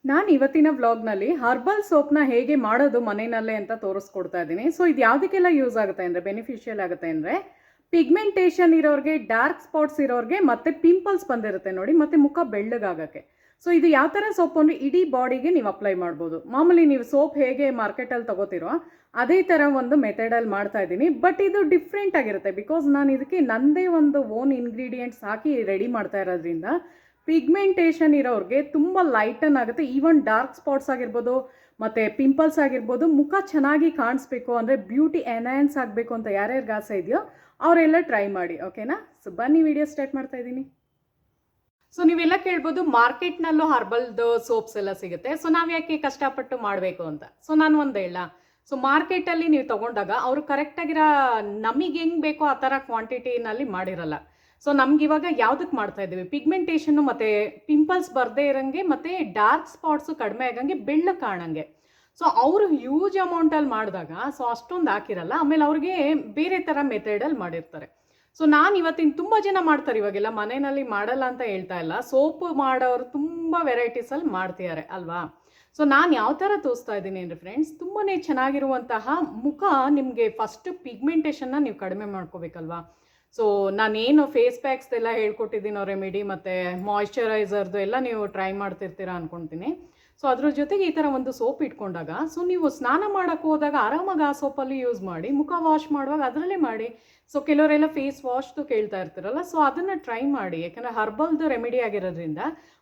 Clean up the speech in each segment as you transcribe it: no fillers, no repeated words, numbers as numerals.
ನಾನು ಇವತ್ತಿನ ವ್ಲಾಗ್ನಲ್ಲಿ ಹರ್ಬಲ್ ಸೋಪ್ನ ಹೇಗೆ ಮಾಡೋದು ಮನೆಯಲ್ಲೇ ಅಂತ ತೋರಿಸ್ಕೊಡ್ತಾ ಇದ್ದೀನಿ. ಸೊ ಇದು ಯಾವುದಕ್ಕೆಲ್ಲ ಯೂಸ್ ಆಗುತ್ತೆ ಅಂದರೆ ಬೆನಿಫಿಷಿಯಲ್ ಆಗುತ್ತೆ ಅಂದರೆ ಪಿಗ್ಮೆಂಟೇಷನ್ ಇರೋರಿಗೆ, ಡಾರ್ಕ್ ಸ್ಪಾಟ್ಸ್ ಇರೋರಿಗೆ, ಮತ್ತು ಪಿಂಪಲ್ಸ್ ಬಂದಿರುತ್ತೆ ನೋಡಿ, ಮತ್ತು ಮುಖ ಬೆಳ್ಳಗಾಗಕ್ಕೆ. ಸೊ ಇದು ಯಾವ ಥರ ಸೋಪ್ ಅಂದರೆ ಇಡೀ ಬಾಡಿಗೆ ನೀವು ಅಪ್ಲೈ ಮಾಡ್ಬೋದು. ಮಾಮೂಲಿ ನೀವು ಸೋಪ್ ಹೇಗೆ ಮಾರ್ಕೆಟಲ್ಲಿ ತಗೋತಿರೋ ಅದೇ ಥರ ಒಂದು ಮೆಥಡಲ್ಲಿ ಮಾಡ್ತಾ ಇದ್ದೀನಿ. ಬಟ್ ಇದು ಡಿಫ್ರೆಂಟ್ ಆಗಿರುತ್ತೆ ಬಿಕಾಸ್ ನಾನು ಇದಕ್ಕೆ ನನ್ನದೇ ಒಂದು ಓನ್ ಇಂಗ್ರೀಡಿಯೆಂಟ್ಸ್ ಹಾಕಿ ರೆಡಿ ಮಾಡ್ತಾ ಇರೋದ್ರಿಂದ ಪಿಗ್ಮೆಂಟೇಷನ್ ಇರೋರಿಗೆ ತುಂಬ ಲೈಟನ್ ಆಗುತ್ತೆ. ಈವನ್ ಡಾರ್ಕ್ ಸ್ಪಾಟ್ಸ್ ಆಗಿರ್ಬೋದು ಮತ್ತು ಪಿಂಪಲ್ಸ್ ಆಗಿರ್ಬೋದು, ಮುಖ ಚೆನ್ನಾಗಿ ಕಾಣಿಸ್ಬೇಕು ಅಂದರೆ ಬ್ಯೂಟಿ ಎನ್ಹ್ಯಾನ್ಸ್ ಆಗಬೇಕು ಅಂತ ಯಾರ್ಯಾರಿಗೆ ಆಸೆ ಇದೆಯೋ ಅವರೆಲ್ಲ ಟ್ರೈ ಮಾಡಿ. ಓಕೆನಾ? ಸೊ ಬನ್ನಿ ವಿಡಿಯೋ ಸ್ಟಾರ್ಟ್ ಮಾಡ್ತಾ ಇದ್ದೀನಿ. ಸೊ ನೀವೆಲ್ಲ ಕೇಳ್ಬೋದು ಮಾರ್ಕೆಟ್ನಲ್ಲೂ ಹರ್ಬಲ್ದು ಸೋಪ್ಸ್ ಎಲ್ಲ ಸಿಗುತ್ತೆ, ಸೊ ನಾವು ಯಾಕೆ ಕಷ್ಟಪಟ್ಟು ಮಾಡಬೇಕು ಅಂತ. ಸೊ ನಾನು ಒಂದು ಹೇಳ, ಸೊ ಮಾರ್ಕೆಟಲ್ಲಿ ನೀವು ತೊಗೊಂಡಾಗ ಅವರು ಕರೆಕ್ಟಾಗಿರೋ ನಮಗೆ ಹೆಂಗೆ ಬೇಕೋ ಆ ಥರ ಕ್ವಾಂಟಿಟಿನಲ್ಲಿ ಮಾಡಿರಲ್ಲ. ಸೊ ನಮ್ಗೆ ಇವಾಗ ಯಾವುದಕ್ಕೆ ಮಾಡ್ತಾ ಇದ್ದೀವಿ, ಪಿಗ್ಮೆಂಟೇಷನ್ನು ಮತ್ತು ಪಿಂಪಲ್ಸ್ ಬರದೇ ಇರೋಂಗೆ ಮತ್ತು ಡಾರ್ಕ್ ಸ್ಪಾಟ್ಸು ಕಡಿಮೆ ಆಗಂಗೆ, ಬೆಳ್ಳು ಕಾಣಂಗೆ. ಸೊ ಅವರು ಹ್ಯೂಜ್ ಅಮೌಂಟಲ್ಲಿ ಮಾಡಿದಾಗ ಸೊ ಅಷ್ಟೊಂದು ಹಾಕಿರಲ್ಲ, ಆಮೇಲೆ ಅವ್ರಿಗೆ ಬೇರೆ ಥರ ಮೆಥಡಲ್ಲಿ ಮಾಡಿರ್ತಾರೆ. ಸೊ ನಾನು ಇವತ್ತಿನ ತುಂಬ ಜನ ಮಾಡ್ತಾರೆ, ಇವಾಗೆಲ್ಲ ಮನೆಯಲ್ಲಿ ಮಾಡಲ್ಲ ಅಂತ ಹೇಳ್ತಾ ಇಲ್ಲ, ಸೋಪ್ ಮಾಡೋರು ತುಂಬ ವೆರೈಟೀಸಲ್ಲಿ ಮಾಡ್ತಿದ್ದಾರೆ ಅಲ್ವಾ. ಸೊ ನಾನು ಯಾವ ಥರ ತೋರಿಸ್ತಾ ಇದ್ದೀನಿ ಅಂದರೆ ಫ್ರೆಂಡ್ಸ್, ತುಂಬಾ ಚೆನ್ನಾಗಿರುವಂತಹ ಮುಖ ನಿಮಗೆ ಫಸ್ಟ್ ಪಿಗ್ಮೆಂಟೇಷನ್ನ ನೀವು ಕಡಿಮೆ ಮಾಡ್ಕೋಬೇಕಲ್ವಾ. ಸೊ ನಾನೇನು ಫೇಸ್ ಪ್ಯಾಕ್ಸ್ದೆಲ್ಲ ಹೇಳ್ಕೊಟ್ಟಿದ್ದೀನೋ ರೆಮಿಡಿ ಮತ್ತು ಮಾಯ್ಶ್ಚರೈಸರ್ದು ಎಲ್ಲ ನೀವು ಟ್ರೈ ಮಾಡ್ತಿರ್ತೀರಾ ಅಂದ್ಕೊಳ್ತೀನಿ. ಸೊ ಅದ್ರ ಜೊತೆಗೆ ಈ ಥರ ಒಂದು ಸೋಪ್ ಇಟ್ಕೊಂಡಾಗ ಸೊ ನೀವು ಸ್ನಾನ ಮಾಡೋಕ್ಕೆ ಹೋದಾಗ ಆರಾಮಾಗಿ ಆ ಸೋಪಲ್ಲಿ ಯೂಸ್ ಮಾಡಿ, ಮುಖ ವಾಶ್ ಮಾಡುವಾಗ ಅದರಲ್ಲೇ ಮಾಡಿ. ಸೊ ಕೆಲವರೆಲ್ಲ ಫೇಸ್ ವಾಶ್ದು ಕೇಳ್ತಾ ಇರ್ತೀರಲ್ಲ, ಸೊ ಅದನ್ನು ಟ್ರೈ ಮಾಡಿ. ಯಾಕಂದರೆ ಹರ್ಬಲ್ದು ರೆಮಿಡಿ ಆಗಿರೋದ್ರಿಂದ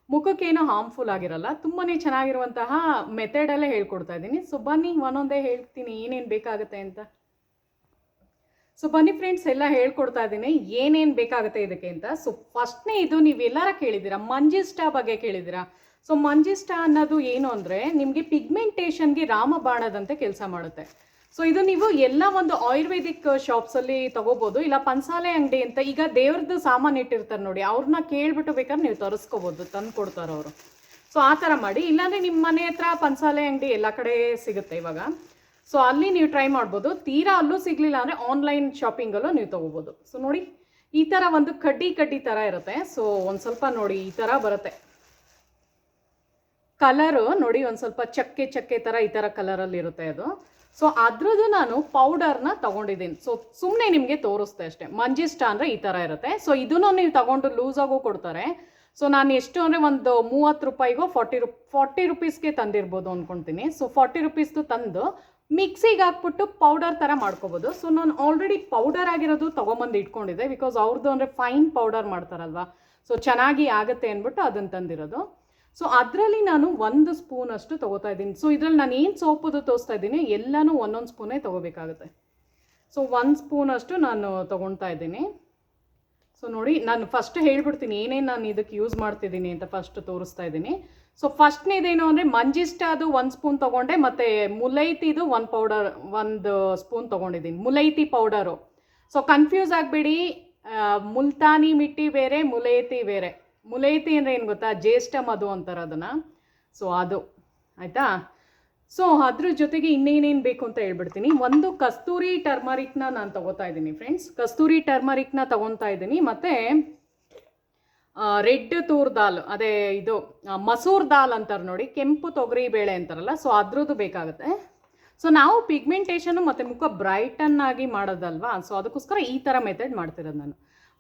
ಮುಖಕ್ಕೇನೋ ಹಾರ್ಮ್ಫುಲ್ ಆಗಿರಲ್ಲ. ತುಂಬಾ ಚೆನ್ನಾಗಿರುವಂತಹ ಮೆಥಡಲ್ಲೇ ಹೇಳ್ಕೊಡ್ತಾ ಇದ್ದೀನಿ. ಸೊ ಬನ್ನಿ ಒಂದೊಂದೇ ಹೇಳ್ತೀನಿ ಏನೇನು ಬೇಕಾಗುತ್ತೆ ಅಂತ. ಸೊ ಬನ್ನಿ ಫ್ರೆಂಡ್ಸ್, ಎಲ್ಲ ಹೇಳ್ಕೊಡ್ತಾ ಇದ್ದೀನಿ ಏನೇನು ಬೇಕಾಗುತ್ತೆ ಇದಕ್ಕೆ ಅಂತ. ಸೊ ಫಸ್ಟ್ನೇ ಇದು ನೀವೆಲ್ಲರ ಕೇಳಿದ್ದೀರಾ, ಮಂಜಿಸ್ಟಾ ಬಗ್ಗೆ ಕೇಳಿದ್ದೀರಾ. ಸೊ ಮಂಜಿಸ್ಟಾ ಅನ್ನೋದು ಏನು ಅಂದರೆ ನಿಮಗೆ ಪಿಗ್ಮೆಂಟೇಷನ್ಗೆ ರಾಮಬಾಣದಂತೆ ಕೆಲಸ ಮಾಡುತ್ತೆ. ಸೊ ಇದು ನೀವು ಎಲ್ಲ ಒಂದು ಆಯುರ್ವೇದಿಕ್ ಶಾಪ್ಸಲ್ಲಿ ತೊಗೋಬೋದು, ಇಲ್ಲ ಪನ್ಸಾಲೆ ಅಂಗಡಿ ಅಂತ ಈಗ ದೇವ್ರದ್ದು ಸಾಮಾನು ಇಟ್ಟಿರ್ತಾರೆ ನೋಡಿ, ಅವ್ರನ್ನ ಕೇಳ್ಬಿಟ್ಟು ಬೇಕಾದ್ರೆ ನೀವು ತರಿಸ್ಕೋಬೋದು, ತಂದು ಕೊಡ್ತಾರೆ ಅವರು. ಸೊ ಆ ಥರ ಮಾಡಿ, ಇಲ್ಲಾಂದರೆ ನಿಮ್ಮ ಮನೆ ಹತ್ರ ಪನ್ಸಾಲೆ ಅಂಗಡಿ ಎಲ್ಲ ಕಡೆ ಸಿಗುತ್ತೆ ಇವಾಗ. ಸೊ ಅಲ್ಲಿ ನೀವು ಟ್ರೈ ಮಾಡ್ಬೋದು. ತೀರಾ ಅಲ್ಲೂ ಸಿಗಲಿಲ್ಲ ಅಂದರೆ ಆನ್ಲೈನ್ ಶಾಪಿಂಗಲ್ಲೂ ನೀವು ತೊಗೋಬೋದು. ಸೊ ನೋಡಿ ಈ ಥರ ಒಂದು ಕಡ್ಡಿ ಥರ ಇರುತ್ತೆ. ಸೊ ಒಂದು ಸ್ವಲ್ಪ ನೋಡಿ ಈ ಥರ ಬರುತ್ತೆ ಕಲರು, ನೋಡಿ ಒಂದು ಸ್ವಲ್ಪ ಚಕ್ಕೆ ಥರ ಈ ಥರ ಕಲರಲ್ಲಿ ಇರುತ್ತೆ ಅದು. ಸೊ ಅದ್ರದ್ದು ನಾನು ಪೌಡರ್ನ ತೊಗೊಂಡಿದ್ದೀನಿ. ಸೊ ಸುಮ್ಮನೆ ನಿಮಗೆ ತೋರಿಸ್ತೆ ಅಷ್ಟೇ. ಮಂಜಿಸ್ಟಾ ಅಂದರೆ ಈ ಥರ ಇರುತ್ತೆ. ಸೊ ಇದನ್ನು ನೀವು ತೊಗೊಂಡು ಲೂಸಾಗೂ ಕೊಡ್ತಾರೆ. ಸೊ ನಾನು ಎಷ್ಟು ಅಂದರೆ ಒಂದು 30 ರೂಪಾಯಿಗೋ 40 ರುಪೀಸ್ಗೆ ತಂದಿರ್ಬೋದು ಅಂದ್ಕೊಳ್ತೀನಿ. ಸೊ 40 ರುಪೀಸ್ದು ತಂದು ಮಿಕ್ಸಿಗೆ ಹಾಕ್ಬಿಟ್ಟು ಪೌಡರ್ ಥರ ಮಾಡ್ಕೋಬೋದು. ಸೊ ನಾನು ಆಲ್ರೆಡಿ ಪೌಡರ್ ಆಗಿರೋದು ತೊಗೊಂಬಂದು ಇಟ್ಕೊಂಡಿದ್ದೆ, ಬಿಕಾಸ್ ಅವ್ರದ್ದು ಅಂದರೆ ಫೈನ್ ಪೌಡರ್ ಮಾಡ್ತಾರಲ್ವ, ಸೊ ಚೆನ್ನಾಗಿ ಆಗುತ್ತೆ ಅಂದ್ಬಿಟ್ಟು ಅದನ್ನು ತಂದಿರೋದು. ಸೊ ಅದರಲ್ಲಿ ನಾನು 1 ಸ್ಪೂನಷ್ಟು ತೊಗೋತಾ ಇದ್ದೀನಿ. ಸೊ ಇದರಲ್ಲಿ ನಾನು ಏನು ಸೋಪದು ತೋರಿಸ್ತಾ ಇದ್ದೀನಿ ಎಲ್ಲನೂ 1 ಸ್ಪೂನೇ ತೊಗೋಬೇಕಾಗುತ್ತೆ. ಸೊ 1 ಸ್ಪೂನಷ್ಟು ನಾನು ತೊಗೊಳ್ತಾ ಇದ್ದೀನಿ. ಸೊ ನೋಡಿ ನಾನು ಫಸ್ಟ್ ಹೇಳ್ಬಿಡ್ತೀನಿ ಏನೇನು ನಾನು ಇದಕ್ಕೆ ಯೂಸ್ ಮಾಡ್ತಿದ್ದೀನಿ ಅಂತ ಫಸ್ಟ್ ತೋರಿಸ್ತಾ ಇದ್ದೀನಿ. ಸೊ ಫಸ್ಟ್ನೇದೇನು ಅಂದರೆ ಮಂಜಿಸ್ಟಾದು 1 ಸ್ಪೂನ್ ತೊಗೊಂಡೆ, ಮತ್ತು ಮುಲೈತಿದು 1 ಸ್ಪೂನ್ ತೊಗೊಂಡಿದ್ದೀನಿ, ಮುಲೈತಿ ಪೌಡರು. ಸೊ ಕನ್ಫ್ಯೂಸ್ ಆಗಬೇಡಿ, ಮುಲ್ತಾನಿ ಮಿಟ್ಟಿ ಬೇರೆ, ಮುಲೈತಿ ಬೇರೆ. ಮುಲೈತಿ ಅಂದರೆ ಏನು ಗೊತ್ತಾ, ಜ್ಯೇಷ್ಠ ಮಧು ಅಂತಾರೆ ಅದನ್ನು. ಸೊ ಅದು ಆಯಿತಾ. ಸೊ ಅದ್ರ ಜೊತೆಗೆ ಇನ್ನೇನೇನು ಬೇಕು ಅಂತ ಹೇಳ್ಬಿಡ್ತೀನಿ. ಒಂದು ಕಸ್ತೂರಿ ಟರ್ಮರಿಕ್ನ ನಾನು ತೊಗೋತಾ ಇದ್ದೀನಿ ಫ್ರೆಂಡ್ಸ್, ಕಸ್ತೂರಿ ಟರ್ಮರಿಕ್ನ ತೊಗೊತಾ ಇದ್ದೀನಿ. ಮತ್ತು ರೆಡ್ ತೂರ್ ದಾಲ್, ಅದೇ ಇದು ಮಸೂರ್ ದಾಲ್ ಅಂತಾರೆ ನೋಡಿ, ಕೆಂಪು ತೊಗರಿ ಬೇಳೆ ಅಂತಾರಲ್ಲ, ಸೊ ಅದ್ರದ್ದು ಬೇಕಾಗುತ್ತೆ. ಸೊ ನಾವು ಪಿಗ್ಮೆಂಟೇಷನು ಮತ್ತು ಮುಖ ಬ್ರೈಟನ್ ಆಗಿ ಮಾಡೋದಲ್ವಾ, ಸೊ ಅದಕ್ಕೋಸ್ಕರ ಈ ಥರ ಮೆಥಡ್ ಮಾಡ್ತಿರೋದು ನಾನು.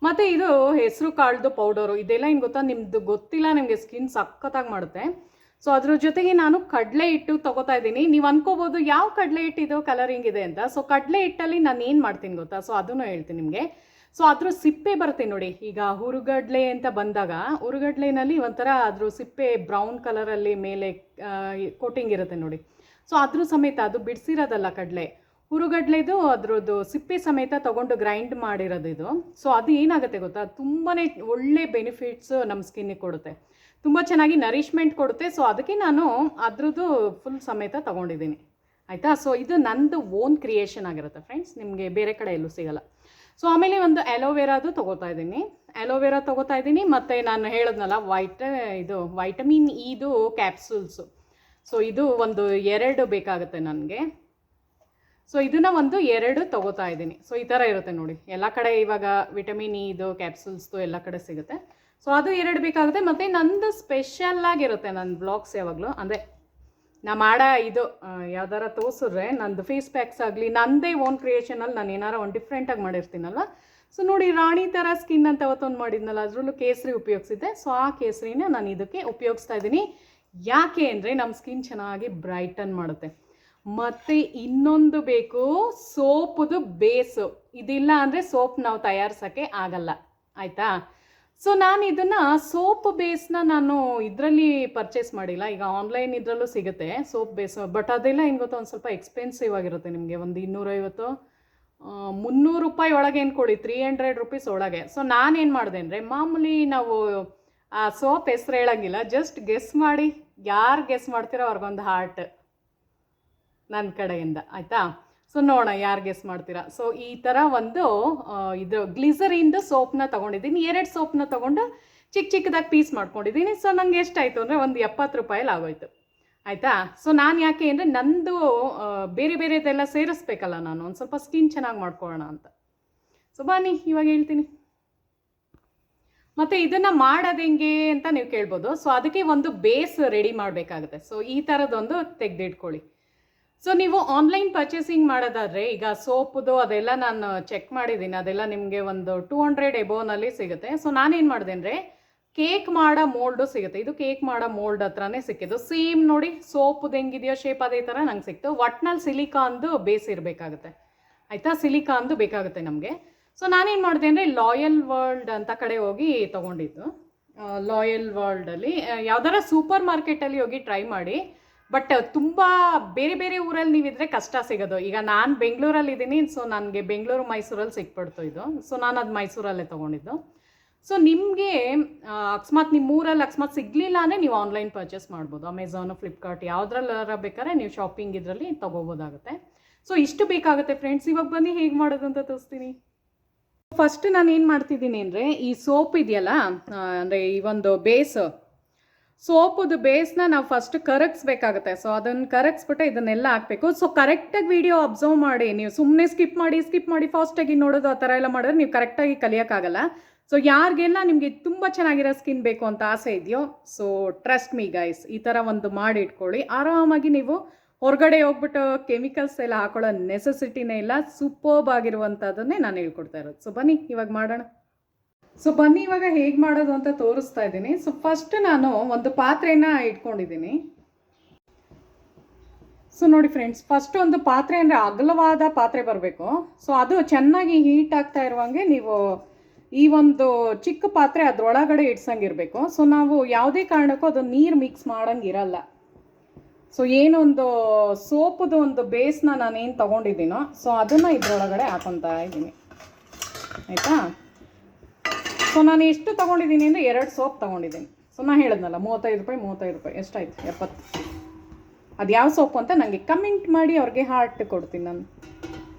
ಮತ್ತು ಇದು ಹೆಸರು ಕಾಳ್ದು ಪೌಡರು, ಇದೆಲ್ಲ ಏನು ಗೊತ್ತಾ, ನಿಮ್ಮದು ಗೊತ್ತಿಲ್ಲ, ನಿಮಗೆ ಸ್ಕಿನ್ ಸಖತ್ತಾಗಿ ಮಾಡುತ್ತೆ. ಸೊ ಅದ್ರ ಜೊತೆಗೆ ನಾನು ಕಡಲೆ ಹಿಟ್ಟು ತೊಗೋತಾ ಇದ್ದೀನಿ. ನೀವು ಅನ್ಕೋಬೋದು ಯಾವ ಕಡಲೆ ಹಿಟ್ಟಿದು ಕಲರಿಂಗ್ ಇದೆ ಅಂತ. ಸೊ ಕಡಲೆ ಹಿಟ್ಟಲ್ಲಿ ನಾನು ಏನು ಮಾಡ್ತೀನಿ ಗೊತ್ತಾ, ಸೊ ಅದನ್ನು ಹೇಳ್ತೀನಿ ನಿಮಗೆ. ಸೊ ಅದ್ರ ಸಿಪ್ಪೆ ಬರುತ್ತೆ ನೋಡಿ, ಈಗ ಹುರುಗಡ್ಲೆ ಅಂತ ಬಂದಾಗ ಹುರುಗಡ್ಲೆನಲ್ಲಿ ಒಂಥರ ಅದ್ರ ಸಿಪ್ಪೆ ಬ್ರೌನ್ ಕಲರಲ್ಲಿ ಮೇಲೆ ಕೋಟಿಂಗ್ ಇರುತ್ತೆ ನೋಡಿ. ಸೊ ಅದ್ರ ಸಮೇತ ಅದು ಬಿಡಿಸಿರೋದಲ್ಲ ಕಡಲೆ, ಹುರುಗಡ್ಲೆದು ಅದ್ರದ್ದು ಸಿಪ್ಪೆ ಸಮೇತ ತೊಗೊಂಡು ಗ್ರೈಂಡ್ ಮಾಡಿರೋದು ಇದು. ಸೊ ಅದು ಏನಾಗುತ್ತೆ ಗೊತ್ತಾ, ತುಂಬಾ ಒಳ್ಳೆ ಬೆನಿಫಿಟ್ಸ್ ನಮ್ಮ ಸ್ಕಿನ್ನಿಗೆ ಕೊಡುತ್ತೆ, ತುಂಬ ಚೆನ್ನಾಗಿ ನರಿಷ್ಮೆಂಟ್ ಕೊಡುತ್ತೆ. ಸೊ ಅದಕ್ಕೆ ನಾನು ಅದ್ರದ್ದು ಫುಲ್ ಸಮೇತ ತೊಗೊಂಡಿದ್ದೀನಿ ಆಯಿತಾ. ಸೊ ಇದು ನಂದು ಓನ್ ಕ್ರಿಯೇಷನ್ ಆಗಿರುತ್ತೆ ಫ್ರೆಂಡ್ಸ್, ನಿಮಗೆ ಬೇರೆ ಕಡೆ ಎಲ್ಲೂ ಸಿಗಲ್ಲ. ಸೊ ಆಮೇಲೆ ಒಂದು ಅಲೋವೆರಾದು ತೊಗೋತಾ ಇದ್ದೀನಿ. ಮತ್ತು ನಾನು ಹೇಳಿದ್ನಲ್ಲ ಇದು ವೈಟಮಿನ್ ಇದು ಕ್ಯಾಪ್ಸೂಲ್ಸು. ಸೊ ಇದು ಒಂದು 2 ಬೇಕಾಗುತ್ತೆ ನನಗೆ. ಸೊ ಇದನ್ನು ಒಂದು 2 ತೊಗೋತಾ ಇದ್ದೀನಿ. ಸೊ ಈ ಥರ ಇರುತ್ತೆ ನೋಡಿ, ಎಲ್ಲ ಕಡೆ ಇವಾಗ ವಿಟಮಿನ್ ಇದು ಕ್ಯಾಪ್ಸೂಲ್ಸ್ದು ಎಲ್ಲ ಕಡೆ ಸಿಗುತ್ತೆ. ಸೊ ಅದು 2 ಬೇಕಾಗುತ್ತೆ. ಮತ್ತು ನಂದು ಸ್ಪೆಷಲ್ಲಾಗಿರುತ್ತೆ ನನ್ನ ಬ್ಲಾಗ್ಸ್ ಯಾವಾಗಲೂ. ಅಂದರೆ ನಾ ಮಾಡೋ ಇದು ಯಾವ್ದಾರ ತೋರಿಸಿದ್ರೆ ನಂದು ಫೇಸ್ ಪ್ಯಾಕ್ಸ್ ಆಗಲಿ ನನ್ನದೇ ಓನ್ ಕ್ರಿಯೇಷನಲ್ಲಿ ನಾನು ಏನಾರ ಒಂದು ಡಿಫ್ರೆಂಟಾಗಿ ಮಾಡಿರ್ತೀನಲ್ವ. ಸೊ ನೋಡಿ ರಾಣಿ ಥರ ಸ್ಕಿನ್ ಅಂತ ಅವತ್ತೊಂದು ಮಾಡಿದ್ನಲ್ಲ, ಅದರಲ್ಲೂ ಕೇಸರಿ ಉಪಯೋಗಿಸಿದ್ದೆ. ಸೊ ಆ ಕೇಸರಿನ ನಾನು ಇದಕ್ಕೆ ಉಪಯೋಗಿಸ್ತಾ ಇದ್ದೀನಿ. ಯಾಕೆ ಅಂದರೆ ನಮ್ಮ ಸ್ಕಿನ್ ಚೆನ್ನಾಗಿ ಬ್ರೈಟನ್ ಮಾಡುತ್ತೆ. ಮತ್ತು ಇನ್ನೊಂದು ಬೇಕು, ಸೋಪುದು ಬೇಸು. ಇದಿಲ್ಲ ಅಂದರೆ ಸೋಪ್ ನಾವು ತಯಾರಿಸೋಕ್ಕೆ ಆಗಲ್ಲ, ಆಯಿತಾ. ಸೊ ನಾನು ಇದನ್ನು ಸೋಪ್ ಬೇಸ್ನ ನಾನು ಇದರಲ್ಲಿ ಪರ್ಚೇಸ್ ಮಾಡಿಲ್ಲ. ಈಗ ಆನ್ಲೈನ್ ಇದರಲ್ಲೂ ಸಿಗುತ್ತೆ ಸೋಪ್ ಬೇಸು, ಬಟ್ ಅದೆಲ್ಲ ಏನು ಗೊತ್ತಾ, ಒಂದು ಸ್ವಲ್ಪ ಎಕ್ಸ್ಪೆನ್ಸಿವ್ ಆಗಿರುತ್ತೆ. ನಿಮಗೆ ಒಂದು 250-300 ರೂಪಾಯಿ ಒಳಗೆ ಏನು ಕೊಡಿ, 300 ರುಪೀಸ್ ಒಳಗೆ. ಸೊ ನಾನೇನು ಮಾಡಿದೆ ಅಂದರೆ, ಮಾಮೂಲಿ ನಾವು ಆ ಸೋಪ್ ಹೆಸ್ರು ಹೇಳೋಂಗಿಲ್ಲ, ಜಸ್ಟ್ ಗೆಸ್ ಮಾಡಿ, ಯಾರು ಗೆಸ್ ಮಾಡ್ತೀರೋ ಅವ್ರಿಗೊಂದು ಹಾರ್ಟ್ ನನ್ನ ಕಡೆಯಿಂದ, ಆಯಿತಾ. ಸೊ ನೋಡೋಣ ಯಾರು ಗೆಸ್ ಮಾಡ್ತೀರಾ. ಸೊ ಈ ಥರ ಒಂದು ಇದು ಗ್ಲಿಸರಿಂದು ಸೋಪ್ನ ತೊಗೊಂಡಿದ್ದೀನಿ. 2 ಸೋಪ್ನ ತೊಗೊಂಡು ಚಿಕ್ಕದಾಗಿ ಪೀಸ್ ಮಾಡ್ಕೊಂಡಿದ್ದೀನಿ. ಸೊ ನನಗೆ ಎಷ್ಟಾಯಿತು ಅಂದರೆ ಒಂದು 70 ರೂಪಾಯಲ್ಲಿ ಆಗೋಯ್ತು, ಆಯಿತಾ. ಸೊ ನಾನು ಯಾಕೆ ಅಂದರೆ ನಂದು ಬೇರೆ ಬೇರೆದೆಲ್ಲ ಸೇರಿಸ್ಬೇಕಲ್ಲ, ನಾನು ಒಂದು ಸ್ವಲ್ಪ ಸ್ಕಿನ್ ಚೆನ್ನಾಗಿ ಮಾಡ್ಕೊಳ್ಳೋಣ ಅಂತ. ಸೊ ಬನ್ನಿ ಇವಾಗ ಹೇಳ್ತೀನಿ. ಮತ್ತು ಇದನ್ನು ಮಾಡೋದು ಹೆಂಗೆ ಅಂತ ನೀವು ಕೇಳ್ಬೋದು. ಸೊ ಅದಕ್ಕೆ ಒಂದು ಬೇಸ್ ರೆಡಿ ಮಾಡಬೇಕಾಗುತ್ತೆ. ಸೊ ಈ ಥರದೊಂದು ತೆಗೆದಿಟ್ಕೊಳ್ಳಿ. ಸೊ ನೀವು ಆನ್ಲೈನ್ ಪರ್ಚೇಸಿಂಗ್ ಮಾಡೋದಾದರೆ, ಈಗ ಸೋಪುದು ಅದೆಲ್ಲ ನಾನು ಚೆಕ್ ಮಾಡಿದ್ದೀನಿ, ಅದೆಲ್ಲ ನಿಮಗೆ ಒಂದು 200 ಎಬೋನಲ್ಲಿ ಸಿಗುತ್ತೆ. ಸೊ ನಾನೇನು ಮಾಡಿದೆ ಅಂದರೆ, ಕೇಕ್ ಮಾಡೋ ಮೋಲ್ಡು ಸಿಗುತ್ತೆ. ಇದು ಕೇಕ್ ಮಾಡೋ ಮೋಲ್ಡ್ ಹತ್ರನೇ ಸಿಕ್ಕಿದ್ದು. ಸೇಮ್ ನೋಡಿ ಸೋಪುದು ಹೆಂಗಿದೆಯೋ ಶೇಪ್ ಅದೇ ಥರ ನಂಗೆ ಸಿಕ್ತು. ಒಟ್ನಲ್ಲಿ ಸಿಲಿಕಾನ್ದು ಬೇಸ್ ಇರಬೇಕಾಗುತ್ತೆ, ಆಯಿತಾ. ಸಿಲಿಕಾನ್ದು ಬೇಕಾಗುತ್ತೆ ನಮಗೆ. ಸೊ ನಾನೇನು ಮಾಡಿದೆ ಅಂದರೆ, ಲಾಯಲ್ ವರ್ಲ್ಡ್ ಅಂತ ಕಡೆ ಹೋಗಿ ತೊಗೊಂಡಿದ್ದು. ಲಾಯಲ್ ವರ್ಲ್ಡಲ್ಲಿ ಯಾವ್ದಾರ ಸೂಪರ್ ಮಾರ್ಕೆಟಲ್ಲಿ ಹೋಗಿ ಟ್ರೈ ಮಾಡಿ. ಬಟ್ ತುಂಬ ಬೇರೆ ಬೇರೆ ಊರಲ್ಲಿ ನೀವಿದ್ರೆ ಕಷ್ಟ ಸಿಗೋದು. ಈಗ ನಾನು ಬೆಂಗಳೂರಲ್ಲಿ ಇದ್ದೀನಿ, ಸೊ ನನಗೆ ಬೆಂಗಳೂರು ಮೈಸೂರಲ್ಲಿ ಸಿಕ್ಬಿಡ್ತು ಇದು. ಸೊ ನಾನು ಅದು ಮೈಸೂರಲ್ಲೇ ತೊಗೊಂಡಿದ್ದು. ಸೊ ನಿಮಗೆ ಅಕಸ್ಮಾತ್ ನಿಮ್ಮ ಊರಲ್ಲಿ ಅಕಸ್ಮಾತ್ ಸಿಗಲಿಲ್ಲ ಅಂದರೆ ನೀವು ಆನ್ಲೈನ್ ಪರ್ಚೇಸ್ ಮಾಡ್ಬೋದು. ಅಮೆಝಾನು, ಫ್ಲಿಪ್ಕಾರ್ಟ್ ಯಾವುದ್ರಲ್ಲಾರ ಬೇಕಾದ್ರೆ ನೀವು ಶಾಪಿಂಗ್ ಇದರಲ್ಲಿ ತೊಗೋಬೋದಾಗುತ್ತೆ. ಸೊ ಇಷ್ಟು ಬೇಕಾಗುತ್ತೆ ಫ್ರೆಂಡ್ಸ್. ಇವಾಗ ಬನ್ನಿ ಹೇಗೆ ಮಾಡೋದು ಅಂತ ತೋರಿಸ್ತೀನಿ. ಫಸ್ಟ್ ನಾನು ಏನು ಮಾಡ್ತಿದ್ದೀನಿ ಅಂದರೆ, ಈ ಸೋಪ್ ಇದೆಯಲ್ಲ, ಅಂದರೆ ಈ ಒಂದು ಬೇಸ್, ಸೋಪುದು ಬೇಸ್ನ ನಾವು ಫಸ್ಟ್ ಕರಗಿಸ್ಬೇಕಾಗುತ್ತೆ. ಸೊ ಅದನ್ನು ಕರಗಿಸ್ಬಿಟ್ಟು ಇದನ್ನೆಲ್ಲ ಹಾಕಬೇಕು. ಸೊ ಕರೆಕ್ಟಾಗಿ ವಿಡಿಯೋ ಅಬ್ಸರ್ವ್ ಮಾಡಿ, ನೀವು ಸುಮ್ಮನೆ ಸ್ಕಿಪ್ ಮಾಡಿ ಫಾಸ್ಟಾಗಿ ನೋಡೋದು ಆ ಥರ ಎಲ್ಲ ಮಾಡಿದ್ರೆ ನೀವು ಕರೆಕ್ಟಾಗಿ ಕಲಿಯೋಕ್ಕಾಗಲ್ಲ. ಸೊ ಯಾರಿಗೆಲ್ಲ ನಿಮಗೆ ತುಂಬ ಚೆನ್ನಾಗಿರೋ ಸ್ಕಿನ್ ಬೇಕು ಅಂತ ಆಸೆ ಇದೆಯೋ, ಸೊ ಟ್ರಸ್ಟ್ ಮೀ ಗೈಸ್, ಈ ಥರ ಒಂದು ಮಾಡಿ ಇಟ್ಕೊಳ್ಳಿ. ಆರಾಮಾಗಿ ನೀವು ಹೊರಗಡೆ ಹೋಗ್ಬಿಟ್ಟು ಕೆಮಿಕಲ್ಸ್ ಎಲ್ಲ ಹಾಕೊಳ್ಳೋ ನೆಸೆಸಿಟಿನೇ ಇಲ್ಲ. ಸೂಪರ್ಬ್ ಆಗಿರುವಂಥದ್ದನ್ನೇ ನಾನು ಹೇಳ್ಕೊಡ್ತಾ ಇರೋದು. ಸೊ ಬನ್ನಿ ಇವಾಗ ಮಾಡೋಣ. ಸೊ ಬನ್ನಿ ಇವಾಗ ಹೇಗೆ ಮಾಡೋದು ಅಂತ ತೋರಿಸ್ತಾ ಇದ್ದೀನಿ. ಸೊ ಫಸ್ಟ್ ನಾನು ಒಂದು ಪಾತ್ರೆನ ಇಟ್ಕೊಂಡಿದ್ದೀನಿ. ಸೊ ನೋಡಿ ಫ್ರೆಂಡ್ಸ್, ಫಸ್ಟ್ ಒಂದು ಪಾತ್ರೆ ಅಂದರೆ ಅಗಲವಾದ ಪಾತ್ರೆ ಬರಬೇಕು. ಸೊ ಅದು ಚೆನ್ನಾಗಿ ಹೀಟ್ ಆಗ್ತಾ ಇರುವಂಗೆ ನೀವು ಈ ಒಂದು ಚಿಕ್ಕ ಪಾತ್ರೆ ಅದರೊಳಗಡೆ ಇಡ್ಸಂಗಿರಬೇಕು. ಸೊ ನಾವು ಯಾವುದೇ ಕಾರಣಕ್ಕೂ ಅದು ನೀರು ಮಿಕ್ಸ್ ಮಾಡೋಂಗಿರಲ್ಲ. ಸೊ ಏನೊಂದು ಸೋಪುದು ಒಂದು ಬೇಸ್ನ ನಾನೇನು ತೊಗೊಂಡಿದ್ದೀನೋ, ಸೊ ಅದನ್ನು ಇದರೊಳಗಡೆ ಹಾಕೊತಾ ಇದ್ದೀನಿ, ಆಯಿತಾ. ಸೊ ನಾನು ಎಷ್ಟು ತೊಗೊಂಡಿದ್ದೀನಿ ಅಂದರೆ 2 ಸೋಪ್ ತೊಗೊಂಡಿದ್ದೀನಿ. ಸೊ ನಾನು ಹೇಳಿದ್ನಲ್ಲ 35 ರೂಪಾಯಿ ಎಷ್ಟಾಯ್ತು, 70. ಅದು ಯಾವ ಸೋಪು ಅಂತ ನನಗೆ ಕಮೆಂಟ್ ಮಾಡಿ, ಅವ್ರಿಗೆ ಹಾರ್ಟ್ ಕೊಡ್ತೀನಿ ನಾನು,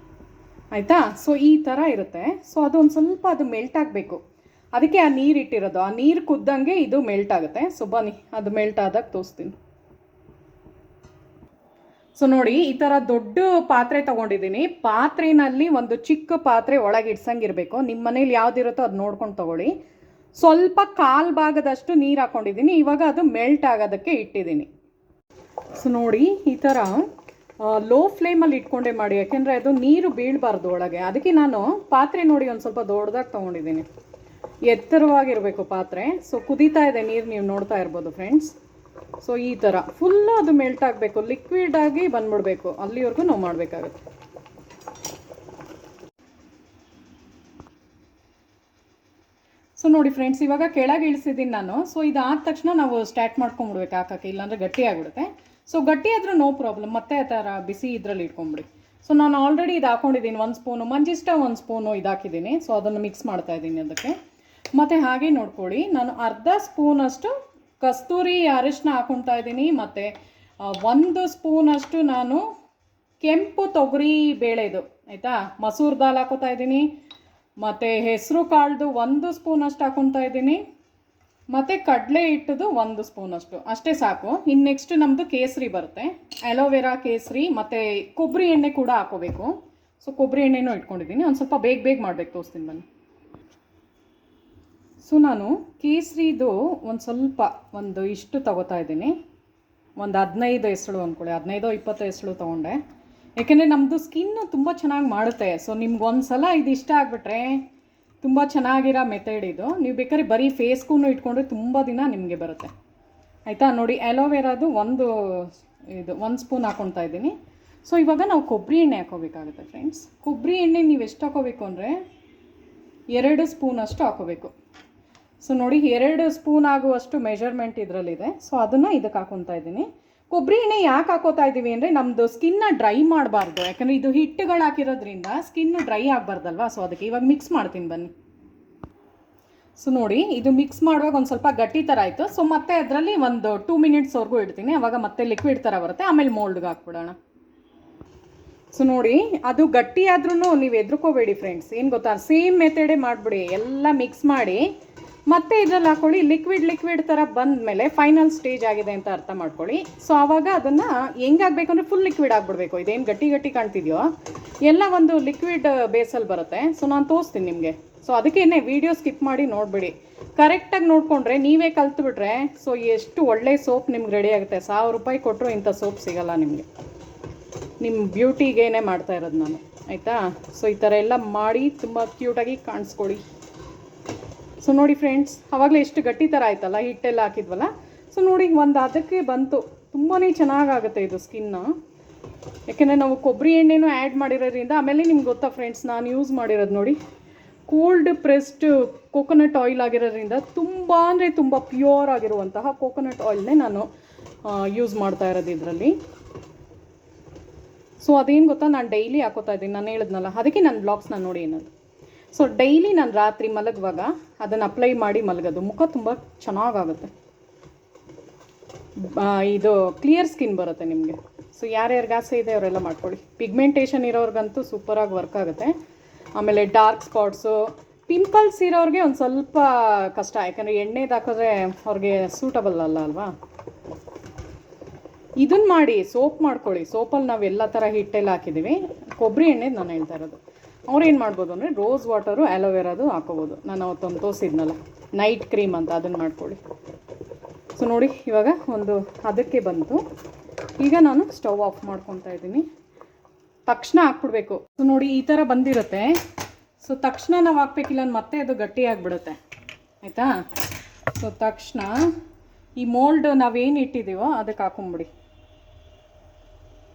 ಆಯಿತಾ. ಸೊ ಈ ಥರ ಇರುತ್ತೆ. ಸೊ ಅದು ಒಂದು ಸ್ವಲ್ಪ ಅದು ಮೆಲ್ಟ್ ಆಗಬೇಕು, ಅದಕ್ಕೆ ಆ ನೀರು ಇಟ್ಟಿರೋದು. ಆ ನೀರು ಕುದ್ದಂಗೆ ಇದು ಮೆಲ್ಟ್ ಆಗುತ್ತೆ. ಸೊ ಬನ್ನಿ ಅದು ಮೆಲ್ಟ್ ಆದಾಗ ತೋರಿಸ್ತೀನಿ. ಸೊ ನೋಡಿ, ಈ ಥರ ದೊಡ್ಡ ಪಾತ್ರೆ ತೊಗೊಂಡಿದ್ದೀನಿ. ಪಾತ್ರೆಯಲ್ಲಿ ಒಂದು ಚಿಕ್ಕ ಪಾತ್ರೆ ಒಳಗೆ ಇಡ್ಸಂಗಿರಬೇಕು. ನಿಮ್ಮ ಮನೇಲಿ ಯಾವುದಿರುತ್ತೋ ಅದು ನೋಡ್ಕೊಂಡು ತೊಗೊಳ್ಳಿ. ಸ್ವಲ್ಪ ಕಾಲು ಭಾಗದಷ್ಟು ನೀರು ಹಾಕ್ಕೊಂಡಿದ್ದೀನಿ. ಇವಾಗ ಅದು ಮೆಲ್ಟ್ ಆಗೋದಕ್ಕೆ ಇಟ್ಟಿದ್ದೀನಿ. ಸೊ ನೋಡಿ, ಈ ಥರ ಲೋ ಫ್ಲೇಮಲ್ಲಿ ಇಟ್ಕೊಂಡೇ ಮಾಡಿ, ಯಾಕೆಂದರೆ ಅದು ನೀರು ಬೀಳಬಾರ್ದು ಒಳಗೆ. ಅದಕ್ಕೆ ನಾನು ಪಾತ್ರೆ ನೋಡಿ ಒಂದು ಸ್ವಲ್ಪ ದೊಡ್ಡದಾಗಿ ತೊಗೊಂಡಿದ್ದೀನಿ. ಎತ್ತರವಾಗಿರಬೇಕು ಪಾತ್ರೆ. ಸೊ ಕುದೀತಾ ಇದೆ ನೀರು, ನೀವು ನೋಡ್ತಾ ಇರ್ಬೋದು ಫ್ರೆಂಡ್ಸ್. ಸೊ ಈ ಥರ ಫುಲ್ಲು ಅದು ಮೆಲ್ಟ್ ಆಗಬೇಕು, ಲಿಕ್ವಿಡ್ ಆಗಿ ಬಂದ್ಬಿಡ್ಬೇಕು, ಅಲ್ಲಿವರೆಗೂ ನಾವು ಮಾಡಬೇಕಾಗುತ್ತೆ. ಸೊ ನೋಡಿ ಫ್ರೆಂಡ್ಸ್, ಇವಾಗ ಕೆಳಗೆ ಇಳಿಸಿದ್ದೀನಿ ನಾನು. ಸೊ ಇದಾದ ತಕ್ಷಣ ನಾವು ಸ್ಟಾರ್ಟ್ ಮಾಡ್ಕೊಂಬಿಡ್ಬೇಕು ಹಾಕೋಕ್ಕೆ, ಇಲ್ಲಾಂದರೆ ಗಟ್ಟಿ ಆಗಿಬಿಡುತ್ತೆ. ಸೊ ಗಟ್ಟಿ ಆದರೂ ನೋ ಪ್ರಾಬ್ಲಮ್, ಮತ್ತೆ ಆ ಥರ ಬಿಸಿ ಇದರಲ್ಲಿ ಇಟ್ಕೊಂಬಿಡಿ. ಸೊ ನಾನು ಆಲ್ರೆಡಿ ಇದು ಹಾಕ್ಕೊಂಡಿದ್ದೀನಿ, 1 ಸ್ಪೂನು ಮಂಜಿಷ್ಟ, 1 ಸ್ಪೂನು ಇದು ಹಾಕಿದ್ದೀನಿ. ಸೊ ಅದನ್ನು ಮಿಕ್ಸ್ ಮಾಡ್ತಾ ಇದ್ದೀನಿ ಅದಕ್ಕೆ. ಮತ್ತು ಹಾಗೆ ನೋಡ್ಕೊಳ್ಳಿ, ನಾನು ಅರ್ಧ ಸ್ಪೂನಷ್ಟು ಕಸ್ತೂರಿ ಅರಿಶಿನ ಹಾಕ್ಕೊಳ್ತಾ ಇದ್ದೀನಿ. ಮತ್ತು 1 ಸ್ಪೂನಷ್ಟು ನಾನು ಕೆಂಪು ತೊಗರಿ ಬೇಳೆದು, ಆಯಿತಾ, ಮಸೂರ್ ದಾಲ್ ಹಾಕೋತಾ ಇದ್ದೀನಿ. ಮತ್ತು ಹೆಸರು ಕಾಳ್ದು 1 ಸ್ಪೂನಷ್ಟು ಹಾಕ್ಕೊತಾ ಇದ್ದೀನಿ. ಮತ್ತು ಕಡಲೆ ಹಿಟ್ಟದು 1 ಸ್ಪೂನಷ್ಟು, ಅಷ್ಟೇ ಸಾಕು. ಇನ್ನು ನೆಕ್ಸ್ಟ್ ನಮ್ಮದು ಕೇಸರಿ ಬರುತ್ತೆ, ಅಲೋವೆರಾ ಕೇಸರಿ. ಮತ್ತು ಕೊಬ್ಬರಿ ಎಣ್ಣೆ ಕೂಡ ಹಾಕೋಬೇಕು. ಸೊ ಕೊಬ್ಬರಿ ಎಣ್ಣೆನೂ ಇಟ್ಕೊಂಡಿದ್ದೀನಿ. ಒಂದು ಸ್ವಲ್ಪ ಬೇಗ ಮಾಡಬೇಕು, ತೋರಿಸ್ತೀನಿ ಬನ್ನಿ. ಸೊ ನಾನು ಕೇಸರಿದು ಒಂದು ಸ್ವಲ್ಪ ಒಂದು ಇಷ್ಟು ತಗೋತಾ ಇದ್ದೀನಿ. ಒಂದು 15 ಎಸಳು ಅಂದ್ಕೊಳ್ಳಿ, 15-20 ಎಸಳು ತೊಗೊಂಡೆ. ಯಾಕೆಂದರೆ ನಮ್ಮದು ಸ್ಕಿನ್ನು ತುಂಬ ಚೆನ್ನಾಗಿ ಮಾಡುತ್ತೆ. ಸೊ ನಿಮ್ಗೊಂದು ಸಲ ಇದು ಇಷ್ಟ ಆಗಿಬಿಟ್ರೆ ತುಂಬ ಚೆನ್ನಾಗಿರೋ ಮೆಥಡ್ ಇದು. ನೀವು ಬೇಕಾದ್ರೆ ಬರೀ ಫೇಸ್ಗೂ ಇಟ್ಕೊಂಡ್ರೆ ತುಂಬ ದಿನ ನಿಮಗೆ ಬರುತ್ತೆ ಆಯಿತಾ. ನೋಡಿ ಆ್ಯಲೋವೆರಾದು ಒಂದು ಸ್ಪೂನ್ ಹಾಕ್ಕೊಳ್ತಾ ಇದ್ದೀನಿ. ಸೊ ಇವಾಗ ನಾವು ಕೊಬ್ಬರಿ ಎಣ್ಣೆ ಹಾಕೋಬೇಕಾಗುತ್ತೆ ಫ್ರೆಂಡ್ಸ್. ಕೊಬ್ಬರಿ ಎಣ್ಣೆ ನೀವು ಎಷ್ಟು ಹಾಕೋಬೇಕು ಅಂದರೆ 2 ಸ್ಪೂನಷ್ಟು ಹಾಕೋಬೇಕು. ಸೊ ನೋಡಿ 2 ಸ್ಪೂನ್ ಆಗುವಷ್ಟು ಮೆಜರ್ಮೆಂಟ್ ಇದರಲ್ಲಿದೆ. ಸೊ ಅದನ್ನು ಇದಕ್ಕೆ ಹಾಕೊತಾ ಇದ್ದೀನಿ. ಕೊಬ್ಬರಿ ಎಣ್ಣೆ ಯಾಕೆ ಹಾಕೋತಾ ಇದ್ದೀವಿ ಅಂದರೆ ನಮ್ಮದು ಸ್ಕಿನ್ನ ಡ್ರೈ ಮಾಡಬಾರ್ದು. ಯಾಕಂದರೆ ಇದು ಹಿಟ್ಟುಗಳು ಹಾಕಿರೋದ್ರಿಂದ ಸ್ಕಿನ್ನು ಡ್ರೈ ಆಗಬಾರ್ದಲ್ವಾ. ಸೊ ಅದಕ್ಕೆ ಇವಾಗ ಮಿಕ್ಸ್ ಮಾಡ್ತೀನಿ ಬನ್ನಿ. ಸೊ ನೋಡಿ ಇದು ಮಿಕ್ಸ್ ಮಾಡುವಾಗ ಒಂದು ಸ್ವಲ್ಪ ಗಟ್ಟಿ ಥರ ಆಯಿತು. ಸೊ ಮತ್ತೆ ಅದರಲ್ಲಿ ಒಂದು 2 ಮಿನಿಟ್ಸ್ವರೆಗೂ ಇಡ್ತೀನಿ. ಆವಾಗ ಮತ್ತೆ ಲಿಕ್ವಿಡ್ ಥರ ಬರುತ್ತೆ. ಆಮೇಲೆ ಮೋಲ್ಡ್ಗೆ ಹಾಕ್ಬಿಡೋಣ. ಸೊ ನೋಡಿ ಅದು ಗಟ್ಟಿ ಆದ್ರೂ ನೀವು ಎದ್ರುಕೋಬೇಡಿ ಫ್ರೆಂಡ್ಸ್. ಏನು ಗೊತ್ತಾ, ಸೇಮ್ ಮೆಥಡೇ ಮಾಡಿಬಿಡಿ. ಎಲ್ಲ ಮಿಕ್ಸ್ ಮಾಡಿ ಮತ್ತೆ ಇದರಲ್ಲಿ ಹಾಕ್ಕೊಳ್ಳಿ. ಲಿಕ್ವಿಡ್ ಥರ ಬಂದಮೇಲೆ ಫೈನಲ್ ಸ್ಟೇಜ್ ಆಗಿದೆ ಅಂತ ಅರ್ಥ ಮಾಡ್ಕೊಳ್ಳಿ. ಸೊ ಆವಾಗ ಅದನ್ನು ಹೆಂಗಾಗಬೇಕು ಅಂದರೆ ಫುಲ್ ಲಿಕ್ವಿಡ್ ಆಗಿಬಿಡ್ಬೇಕು. ಇದೇನು ಗಟ್ಟಿ ಕಾಣ್ತಿದೆಯೋ ಎಲ್ಲ ಒಂದು ಲಿಕ್ವಿಡ್ ಬೇಸಲ್ಲಿ ಬರುತ್ತೆ. ಸೊ ನಾನು ತೋರಿಸ್ತೀನಿ ನಿಮಗೆ. ಸೊ ಅದಕ್ಕೇನೆ ವಿಡಿಯೋ ಸ್ಕಿಪ್ ಮಾಡಿ ನೋಡಿಬಿಡಿ. ಕರೆಕ್ಟಾಗಿ ನೋಡಿಕೊಂಡ್ರೆ ನೀವೇ ಕಲ್ತ್ಬಿಟ್ರೆ ಸೊ ಎಷ್ಟು ಒಳ್ಳೆ ಸೋಪ್ ನಿಮ್ಗೆ ರೆಡಿ ಆಗುತ್ತೆ. 1000 ರೂಪಾಯಿ ಕೊಟ್ಟರು ಇಂಥ ಸೋಪ್ ಸಿಗೋಲ್ಲ ನಿಮಗೆ. ನಿಮ್ಮ ಬ್ಯೂಟಿಗೇನೆ ಮಾಡ್ತಾ ಇರೋದು ನಾನು ಆಯಿತಾ. ಸೊ ಈ ಥರ ಎಲ್ಲ ಮಾಡಿ ತುಂಬ ಕ್ಯೂಟಾಗಿ ಕಾಣಿಸ್ಕೊಳ್ಳಿ. ಸೊ ನೋಡಿ ಫ್ರೆಂಡ್ಸ್, ಆವಾಗಲೇ ಎಷ್ಟು ಗಟ್ಟಿ ಥರ ಆಯ್ತಲ್ಲ, ಹಿಟ್ಟೆಲ್ಲ ಹಾಕಿದ್ವಲ್ಲ. ಸೊ ನೋಡಿ ಒಂದು ಅದಕ್ಕೆ ಬಂತು. ತುಂಬಾ ಚೆನ್ನಾಗಾಗುತ್ತೆ ಇದು ಸ್ಕಿನ್ನು. ಯಾಕೆಂದರೆ ನಾವು ಕೊಬ್ಬರಿ ಎಣ್ಣೆನೂ ಆ್ಯಡ್ ಮಾಡಿರೋದ್ರಿಂದ. ಆಮೇಲೆ ನಿಮ್ಗೆ ಗೊತ್ತಾ ಫ್ರೆಂಡ್ಸ್, ನಾನು ಯೂಸ್ ಮಾಡಿರೋದು ನೋಡಿ ಕೋಲ್ಡ್ ಪ್ರೆಸ್ಡ್ ಕೋಕೋನಟ್ ಆಯಿಲ್ ಆಗಿರೋದ್ರಿಂದ ತುಂಬ ಅಂದರೆ ತುಂಬ ಪ್ಯೂರ್ ಆಗಿರುವಂತಹ ಕೋಕೋನಟ್ ಆಯಿಲ್ನೇ ನಾನು ಯೂಸ್ ಮಾಡ್ತಾ ಇರೋದು ಇದರಲ್ಲಿ. ಸೊ ಅದೇನು ಗೊತ್ತಾ, ನಾನು ಡೈಲಿ ಹಾಕೋತಾ ಇದ್ದೀನಿ. ನಾನು ಹೇಳಿದ್ನಲ್ಲ, ಅದಕ್ಕೆ ನನ್ನ ಬ್ಲಾಗ್ಸ್ನ ನೋಡಿ ಅನ್ನೋದು. ಸೊ ಡೈಲಿ ನಾನು ರಾತ್ರಿ ಮಲಗುವಾಗ ಅದನ್ನು ಅಪ್ಲೈ ಮಾಡಿ ಮಲಗೋದು. ಮುಖ ತುಂಬ ಚೆನ್ನಾಗಾಗುತ್ತೆ. ಇದು ಕ್ಲಿಯರ್ ಸ್ಕಿನ್ ಬರುತ್ತೆ ನಿಮಗೆ. ಸೊ ಯಾರ್ಯಾರಿಗೆ ಆಸೆ ಇದೆ ಅವರೆಲ್ಲ ಮಾಡ್ಕೊಳ್ಳಿ. ಪಿಗ್ಮೆಂಟೇಷನ್ ಇರೋರ್ಗಂತೂ ಸೂಪರಾಗಿ ವರ್ಕ್ ಆಗುತ್ತೆ. ಆಮೇಲೆ ಡಾರ್ಕ್ ಸ್ಪಾಟ್ಸು, ಪಿಂಪಲ್ಸ್ ಇರೋರಿಗೆ ಒಂದು ಸ್ವಲ್ಪ ಕಷ್ಟ. ಯಾಕಂದರೆ ಎಣ್ಣೆದು ಹಾಕಿದ್ರೆ ಅವ್ರಿಗೆ ಸೂಟಬಲ್ ಅಲ್ವಾ. ಇದನ್ನು ಮಾಡಿ ಸೋಪ್ ಮಾಡ್ಕೊಳ್ಳಿ. ಸೋಪಲ್ಲಿ ನಾವು ಎಲ್ಲ ಥರ ಹಿಟ್ಟೆಲ್ಲ ಹಾಕಿದ್ದೀವಿ. ಕೊಬ್ಬರಿ ಎಣ್ಣೆದು ನಾನು ಹೇಳ್ತಾ ಇರೋದು. ಅವ್ರು ಏನು ಮಾಡ್ಬೋದು ಅಂದರೆ ರೋಸ್ ವಾಟರು ಆ್ಯಲೋವೆರಾದು ಹಾಕೋಬೋದು. ನಾನು ಅವತ್ತೊಂದು ತೋರಿಸಿದ್ನಲ್ಲ ನೈಟ್ ಕ್ರೀಮ್ ಅಂತ, ಅದನ್ನು ಮಾಡ್ಕೊಳ್ಳಿ. ಸೊ ನೋಡಿ ಇವಾಗ ಒಂದು ಅದಕ್ಕೆ ಬಂತು. ಈಗ ನಾನು ಸ್ಟವ್ ಆಫ್ ಮಾಡ್ಕೊತಾ ಇದ್ದೀನಿ. ತಕ್ಷಣ ಹಾಕ್ಬಿಡ್ಬೇಕು. ಸೊ ನೋಡಿ ಈ ಥರ ಬಂದಿರುತ್ತೆ. ಸೊ ತಕ್ಷಣ ನಾವು ಹಾಕ್ಬೇಕಿಲ್ಲ, ಮತ್ತೆ ಅದು ಗಟ್ಟಿ ಆಗಿಬಿಡುತ್ತೆ ಆಯಿತಾ. ಸೊ ತಕ್ಷಣ ಈ ಮೋಲ್ಡ್ ನಾವೇನು ಇಟ್ಟಿದ್ದೀವೋ ಅದಕ್ಕೆ ಹಾಕೊಂಬಿಡಿ.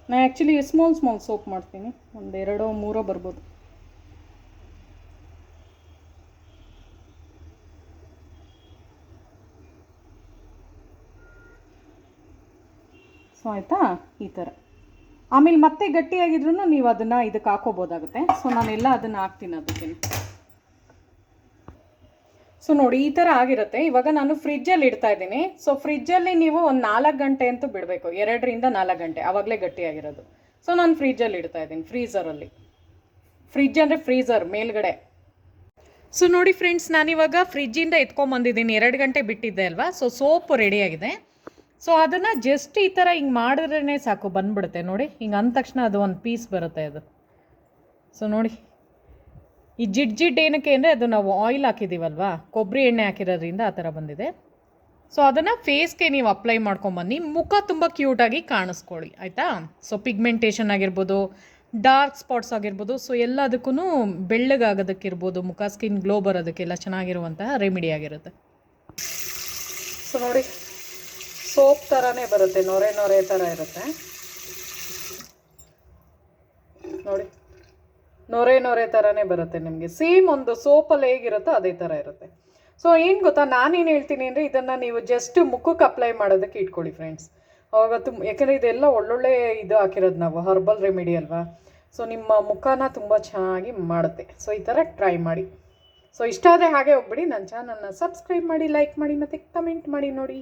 ನಾನು ಆ್ಯಕ್ಚುಲಿ ಸ್ಮಾಲ್ ಸೋಪ್ ಮಾಡ್ತೀನಿ. 1-2-3 ಬರ್ಬೋದು. ಸೊ ಆಯಿತಾ, ಈ ಥರ. ಆಮೇಲೆ ಮತ್ತೆ ಗಟ್ಟಿಯಾಗಿದ್ರೂ ನೀವು ಅದನ್ನು ಇದಕ್ಕೆ ಹಾಕೋಬೋದಾಗುತ್ತೆ. ಸೊ ನಾನೆಲ್ಲ ಅದನ್ನು ಹಾಕ್ತೀನಿ ಅದಕ್ಕೆ. ಸೊ ನೋಡಿ ಈ ಥರ ಆಗಿರುತ್ತೆ. ಇವಾಗ ನಾನು ಫ್ರಿಜ್ಜಲ್ಲಿ ಇಡ್ತಾ ಇದ್ದೀನಿ. ಸೊ ಫ್ರಿಜ್ಜಲ್ಲಿ ನೀವು ಒಂದು 4 ಗಂಟೆ ಅಂತೂ ಬಿಡಬೇಕು. 2-4 ಗಂಟೆ, ಆವಾಗಲೇ ಗಟ್ಟಿಯಾಗಿರೋದು. ಸೊ ನಾನು ಫ್ರಿಜ್ಜಲ್ಲಿ ಇಡ್ತಾ ಇದ್ದೀನಿ, ಫ್ರೀಝರಲ್ಲಿ. ಫ್ರಿಜ್ ಅಂದರೆ ಫ್ರೀಝರ್ ಮೇಲ್ಗಡೆ. ಸೊ ನೋಡಿ ಫ್ರೆಂಡ್ಸ್, ನಾನಿವಾಗ ಫ್ರಿಜ್ಜಿಂದ ಎತ್ಕೊಂಬಂದಿದ್ದೀನಿ. 2 ಗಂಟೆ ಬಿಟ್ಟಿದ್ದೆ ಅಲ್ವಾ. ಸೊ ಸೋಪು ರೆಡಿಯಾಗಿದೆ. ಸೊ ಅದನ್ನು ಜಸ್ಟ್ ಈ ಥರ ಹಿಂಗೆ ಮಾಡಿದ್ರೇ ಸಾಕು, ಬಂದ್ಬಿಡುತ್ತೆ ನೋಡಿ. ಹಿಂಗೆ ಅಂದ ತಕ್ಷಣ ಅದು ಒಂದು ಪೀಸ್ ಬರುತ್ತೆ ಅದು. ಸೊ ನೋಡಿ ಈ ಜಿಡ್ ಏನಕ್ಕೆ ಅಂದರೆ ಅದು ನಾವು ಆಯಿಲ್ ಹಾಕಿದ್ದೀವಲ್ವಾ, ಕೊಬ್ಬರಿ ಎಣ್ಣೆ ಹಾಕಿರೋದ್ರಿಂದ ಆ ಥರ ಬಂದಿದೆ. ಸೊ ಅದನ್ನು ಫೇಸ್ಗೆ ನೀವು ಅಪ್ಲೈ ಮಾಡ್ಕೊಂಬನ್ನಿ. ಮುಖ ತುಂಬ ಕ್ಯೂಟಾಗಿ ಕಾಣಿಸ್ಕೊಳ್ಳಿ ಆಯಿತಾ. ಸೊ ಪಿಗ್ಮೆಂಟೇಷನ್ ಆಗಿರ್ಬೋದು, ಡಾರ್ಕ್ ಸ್ಪಾಟ್ಸ್ ಆಗಿರ್ಬೋದು, ಸೊ ಎಲ್ಲದಕ್ಕೂ ಬೆಳ್ಳಗಾಗೋದಕ್ಕಿರ್ಬೋದು, ಮುಖ ಸ್ಕಿನ್ ಗ್ಲೋ ಬರೋದಕ್ಕೆಲ್ಲ ಚೆನ್ನಾಗಿರುವಂತಹ ರೆಮಿಡಿ ಆಗಿರುತ್ತೆ. ಸೊ ನೋಡಿ ಸೋಪ್ ಥರನೇ ಬರುತ್ತೆ, ನೊರೆ ಥರ ಇರುತ್ತೆ ನೋಡಿ. ನೊರೆ ಥರನೇ ಬರುತ್ತೆ ನಿಮಗೆ. ಸೇಮ್ ಒಂದು ಸೋಪಲ್ಲಿ ಹೇಗಿರುತ್ತೋ ಅದೇ ಥರ ಇರುತ್ತೆ. ಸೊ ಏನು ಗೊತ್ತಾ, ನಾನೇನು ಹೇಳ್ತೀನಿ ಅಂದರೆ ಇದನ್ನು ನೀವು ಜಸ್ಟ್ ಮುಖಕ್ಕೆ ಅಪ್ಲೈ ಮಾಡೋದಕ್ಕೆ ಇಟ್ಕೊಳ್ಳಿ ಫ್ರೆಂಡ್ಸ್. ಅವಾಗ ಯಾಕೆಂದರೆ ಇದೆಲ್ಲ ಒಳ್ಳೊಳ್ಳೆ ಇದು ಹಾಕಿರೋದು ನಾವು, ಹರ್ಬಲ್ ರೆಮಿಡಿ ಅಲ್ವಾ. ಸೊ ನಿಮ್ಮ ಮುಖನ ತುಂಬ ಚೆನ್ನಾಗಿ ಮಾಡುತ್ತೆ. ಸೊ ಈ ಥರ ಟ್ರೈ ಮಾಡಿ. ಸೊ ಇಷ್ಟ ಆದರೆ ಹಾಗೆ ಹೋಗ್ಬಿಡಿ, ನನ್ನ ಚಾನಲ್ನ ಸಬ್ಸ್ಕ್ರೈಬ್ ಮಾಡಿ, ಲೈಕ್ ಮಾಡಿ, ಮತ್ತು ಕಮೆಂಟ್ ಮಾಡಿ ನೋಡಿ.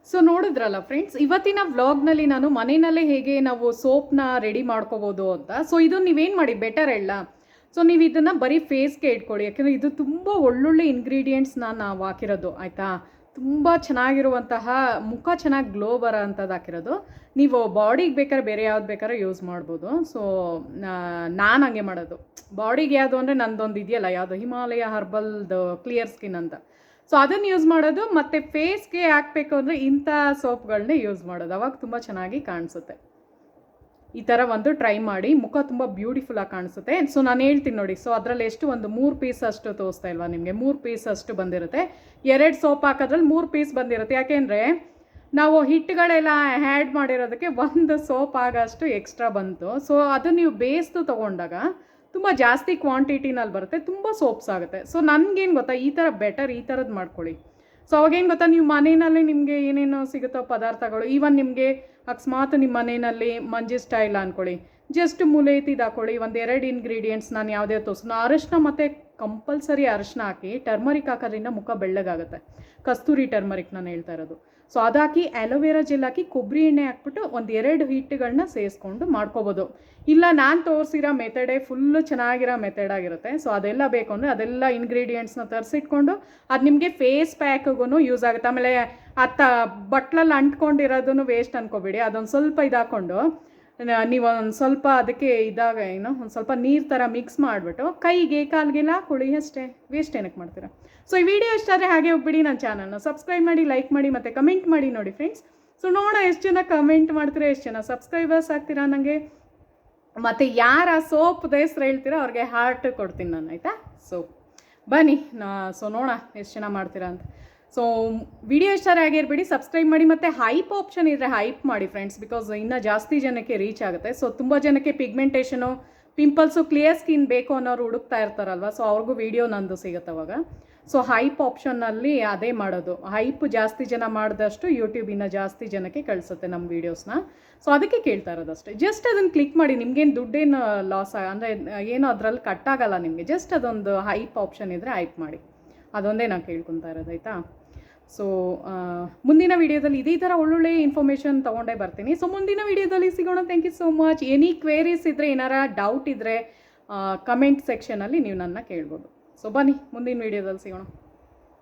ಸೊ ನೋಡಿದ್ರಲ್ಲ ಫ್ರೆಂಡ್ಸ್, ಇವತ್ತಿನ ವ್ಲಾಗ್ನಲ್ಲಿ ನಾನು ಮನೆಯಲ್ಲೇ ಹೇಗೆ ನಾವು ಸೋಪ್ನ ರೆಡಿ ಮಾಡ್ಕೋಬೋದು ಅಂತ. ಸೊ ಇದು ನೀವೇನು ಮಾಡಿ ಬೆಟರ್ ಹೇಳ. ಸೊ ನೀವು ಇದನ್ನು ಬರೀ ಫೇಸ್ಗೆ ಇಟ್ಕೊಳ್ಳಿ. ಯಾಕೆಂದರೆ ಇದು ತುಂಬ ಒಳ್ಳೊಳ್ಳೆ ಇಂಗ್ರೀಡಿಯೆಂಟ್ಸ್ನ ನಾವು ಹಾಕಿರೋದು ಆಯಿತಾ. ತುಂಬ ಚೆನ್ನಾಗಿರುವಂತಹ ಮುಖ ಚೆನ್ನಾಗಿ ಗ್ಲೋ ಬರೋ ಅಂಥದ್ದು ಹಾಕಿರೋದು. ನೀವು ಬಾಡಿಗೆ ಬೇಕಾದ್ರೆ ಬೇರೆ ಯಾವ್ದು ಬೇಕಾದ್ರೆ ಯೂಸ್ ಮಾಡ್ಬೋದು. ಸೊ ನಾನು ಹಂಗೆ ಮಾಡೋದು. ಬಾಡಿಗೆ ಯಾವುದು ಅಂದರೆ ನಂದೊಂದು ಇದೆಯಲ್ಲ, ಯಾವುದು ಹಿಮಾಲಯ ಹರ್ಬಲ್ದು ಕ್ಲಿಯರ್ ಸ್ಕಿನ್ ಅಂತ. ಸೊ ಅದನ್ನು ಯೂಸ್ ಮಾಡೋದು. ಮತ್ತು ಫೇಸ್ಗೆ ಹಾಕಬೇಕು ಅಂದರೆ ಇಂಥ ಸೋಪ್ಗಳನ್ನೇ ಯೂಸ್ ಮಾಡೋದು. ಅವಾಗ ತುಂಬ ಚೆನ್ನಾಗಿ ಕಾಣಿಸುತ್ತೆ. ಈ ಥರ ಒಂದು ಟ್ರೈ ಮಾಡಿ, ಮುಖ ತುಂಬ ಬ್ಯೂಟಿಫುಲ್ಲಾಗಿ ಕಾಣಿಸುತ್ತೆ. ಸೊ ನಾನು ಹೇಳ್ತೀನಿ ನೋಡಿ. ಸೊ ಅದರಲ್ಲಿ ಎಷ್ಟು ಒಂದು 3 ಪೀಸ್ ಅಷ್ಟು ತೋರಿಸ್ತಾ ಇಲ್ವಾ ನಿಮಗೆ? 3 ಪೀಸ್ ಅಷ್ಟು ಬಂದಿರುತ್ತೆ. 2 ಸೋಪ್ ಹಾಕೋದ್ರಲ್ಲಿ 3 ಪೀಸ್ ಬಂದಿರುತ್ತೆ. ಯಾಕೆಂದರೆ ನಾವು ಹಿಟ್ಟುಗಳೆಲ್ಲ ಆ್ಯಡ್ ಮಾಡಿರೋದಕ್ಕೆ 1 ಸೋಪ್ ಆಗೋಷ್ಟು ಎಕ್ಸ್ಟ್ರಾ ಬಂತು. ಸೊ ಅದು ನೀವು ಬೇಯಿಸ್ತು ತೊಗೊಂಡಾಗ ತುಂಬ ಜಾಸ್ತಿ ಕ್ವಾಂಟಿಟಿನಲ್ಲಿ ಬರುತ್ತೆ, ತುಂಬ ಸೋಪ್ಸ್ ಆಗುತ್ತೆ. ಸೊ ನನಗೇನು ಗೊತ್ತಾ, ಈ ಥರ ಬೆಟರ್ ಈ ಥರದ್ದು ಮಾಡ್ಕೊಳ್ಳಿ. ಸೊ ಅವಾಗೇನು ಗೊತ್ತಾ, ನೀವು ಮನೆಯಲ್ಲಿ ನಿಮಗೆ ಏನೇನೋ ಸಿಗುತ್ತೋ ಪದಾರ್ಥಗಳು, ಈವನ್ ನಿಮಗೆ ಅಕಸ್ಮಾತ್ ನಿಮ್ಮ ಮನೆಯಲ್ಲಿ ಮಂಜಿ ಸ್ಟೈಲ್ ಅಂದ್ಕೊಳ್ಳಿ, ಜಸ್ಟ್ ಮುಲೇತಿದು ಹಾಕೊಳ್ಳಿ. 1-2 ಇಂಗ್ರೀಡಿಯೆಂಟ್ಸ್ ನಾನು ಯಾವುದೇ ತೋರಿಸು. ಅರಶಿನ ಮತ್ತು ಕಂಪಲ್ಸರಿ ಅರಶಿನ ಹಾಕಿ ಟರ್ಮರಿಕ್ ಹಾಕೋದ್ರಿಂದ ಮುಖ ಬೆಳ್ಳಗಾಗುತ್ತೆ. ಕಸ್ತೂರಿ ಟರ್ಮರಿಕ್ ನಾನು ಹೇಳ್ತಾ ಇರೋದು. ಸೊ ಅದಾಕಿ ಆ್ಯಲೋವೆರಾ ಜೆಲ್ ಹಾಕಿ ಕೊಬ್ಬರಿ ಎಣ್ಣೆ ಹಾಕ್ಬಿಟ್ಟು 1-2 ಹಿಟ್ಟುಗಳನ್ನ ಸೇರಿಸ್ಕೊಂಡು ಮಾಡ್ಕೋಬೋದು. ಇಲ್ಲ ನಾನು ತೋರಿಸಿರೋ ಮೆಥಡೇ ಫುಲ್ಲು ಚೆನ್ನಾಗಿರೋ ಮೆಥಡ್ ಆಗಿರುತ್ತೆ. ಸೊ ಅದೆಲ್ಲ ಬೇಕು ಅಂದರೆ ಅದೆಲ್ಲ ಇಂಗ್ರೀಡಿಯೆಂಟ್ಸ್ನ ತರಿಸಿಟ್ಕೊಂಡು ಅದು ನಿಮಗೆ ಫೇಸ್ ಪ್ಯಾಕ್ಗೂ ಯೂಸ್ ಆಗುತ್ತೆ. ಆಮೇಲೆ ಬಟ್ಲಲ್ಲಿ ಅಂಟ್ಕೊಂಡಿರೋದನ್ನು ವೇಸ್ಟ್ ಅನ್ಕೋಬೇಡಿ. ಅದೊಂದು ಸ್ವಲ್ಪ ಇದಾಕೊಂಡು ನೀವು ಒಂದು ಸ್ವಲ್ಪ ಅದಕ್ಕೆ ಒಂದು ಸ್ವಲ್ಪ ನೀರು ಥರ ಮಿಕ್ಸ್ ಮಾಡಿಬಿಟ್ಟು ಕೈಗೆ ಕಾಲಿಗೆಲ್ಲ ಹಾಕೊಳ್ಳಿ ಅಷ್ಟೇ. ವೇಸ್ಟ್ ಏನಕ್ಕೆ ಮಾಡ್ತೀರಾ? ಸೊ ಈ ವಿಡಿಯೋ ಇಷ್ಟ ಆದರೆ ಹಾಗೆ ಹೋಗ್ಬಿಡಿ ನನ್ನ ಚಾನಲ್ನ ಸಬ್ಸ್ಕ್ರೈಬ್ ಮಾಡಿ, ಲೈಕ್ ಮಾಡಿ ಮತ್ತು ಕಮೆಂಟ್ ಮಾಡಿ ನೋಡಿ ಫ್ರೆಂಡ್ಸ್. ಸೊ ನೋಡೋಣ ಎಷ್ಟು ಜನ ಕಮೆಂಟ್ ಮಾಡ್ತೀರಾ, ಎಷ್ಟು ಜನ ಸಬ್ಸ್ಕ್ರೈಬರ್ಸ್ ಆಗ್ತೀರಾ ನನಗೆ. ಮತ್ತು ಯಾರು ಆ ಸೋಪ್ ಹೆಸ್ರು ಹೇಳ್ತೀರಾ ಅವ್ರಿಗೆ ಹಾರ್ಟ್ ಕೊಡ್ತೀನಿ ನಾನು, ಆಯಿತಾ? ಸೊ ಬನ್ನಿ ಸೊ ನೋಡೋಣ ಎಷ್ಟು ಜನ ಮಾಡ್ತೀರಾ ಅಂತ. ಸೊ ವಿಡಿಯೋ ಇಷ್ಟ ಆಗಿರ್ಬೇಡಿ, ಸಬ್ಸ್ಕ್ರೈಬ್ ಮಾಡಿ ಮತ್ತು ಹೈಪ್ ಆಪ್ಷನ್ ಇದ್ದರೆ ಹೈಪ್ ಮಾಡಿ ಫ್ರೆಂಡ್ಸ್. ಬಿಕಾಸ್ ಇನ್ನೂ ಜಾಸ್ತಿ ಜನಕ್ಕೆ ರೀಚ್ ಆಗುತ್ತೆ. ಸೊ ತುಂಬ ಜನಕ್ಕೆ ಪಿಗ್ಮೆಂಟೇಷನು, ಪಿಂಪಲ್ಸು, ಕ್ಲಿಯರ್ ಸ್ಕಿನ್ ಬೇಕು ಅನ್ನೋರು ಹುಡುಕ್ತಾ ಇರ್ತಾರಲ್ವ. ಸೊ ಅವ್ರಿಗೂ ವಿಡಿಯೋ ನಂದು ಸಿಗುತ್ತೆ ಅವಾಗ. ಸೊ ಹೈಪ್ ಆಪ್ಷನ್ನಲ್ಲಿ ಅದೇ ಮಾಡೋದು. ಹೈಪ್ ಜಾಸ್ತಿ ಜನ ಮಾಡಿದಷ್ಟು ಯೂಟ್ಯೂಬ್ ಇನ್ನೂ ಜಾಸ್ತಿ ಜನಕ್ಕೆ ಕಳಿಸುತ್ತೆ ನಮ್ಮ ವೀಡಿಯೋಸ್ನ. ಸೊ ಅದಕ್ಕೆ ಕೇಳ್ತಾ ಇರೋದಷ್ಟೇ. ಜಸ್ಟ್ ಅದನ್ನು ಕ್ಲಿಕ್ ಮಾಡಿ, ನಿಮಗೇನು ದುಡ್ಡೇನು ಲಾಸ್ ಅಂದರೆ ಏನೋ ಅದರಲ್ಲಿ ಕಟ್ಟಾಗಲ್ಲ ನಿಮಗೆ. ಜಸ್ಟ್ ಅದೊಂದು ಹೈಪ್ ಆಪ್ಷನ್ ಇದ್ದರೆ ಹೈಪ್ ಮಾಡಿ, ಅದೊಂದೇ ನಾನು ಕೇಳ್ಕೊತಾ ಇರೋದು, ಆಯಿತಾ? ಸೊ ಮುಂದಿನ ವೀಡಿಯೋದಲ್ಲಿ ಇದೇ ಥರ ಒಳ್ಳೊಳ್ಳೆ ಇನ್ಫಾರ್ಮೇಷನ್ ತೊಗೊಂಡೇ ಬರ್ತೀನಿ. ಸೊ ಮುಂದಿನ ವೀಡಿಯೋದಲ್ಲಿ ಸಿಗೋಣ. Thank you so much. Any queries ಇದ್ದರೆ, ಏನಾರ ಡೌಟ್ ಇದ್ದರೆ ಕಮೆಂಟ್ ಸೆಕ್ಷನಲ್ಲಿ ನೀವು ನನ್ನ ಕೇಳ್ಬೋದು. ಸೊ ಬನ್ನಿ ಮುಂದಿನ ವೀಡಿಯೋದಲ್ಲಿ ಸಿಗೋಣ.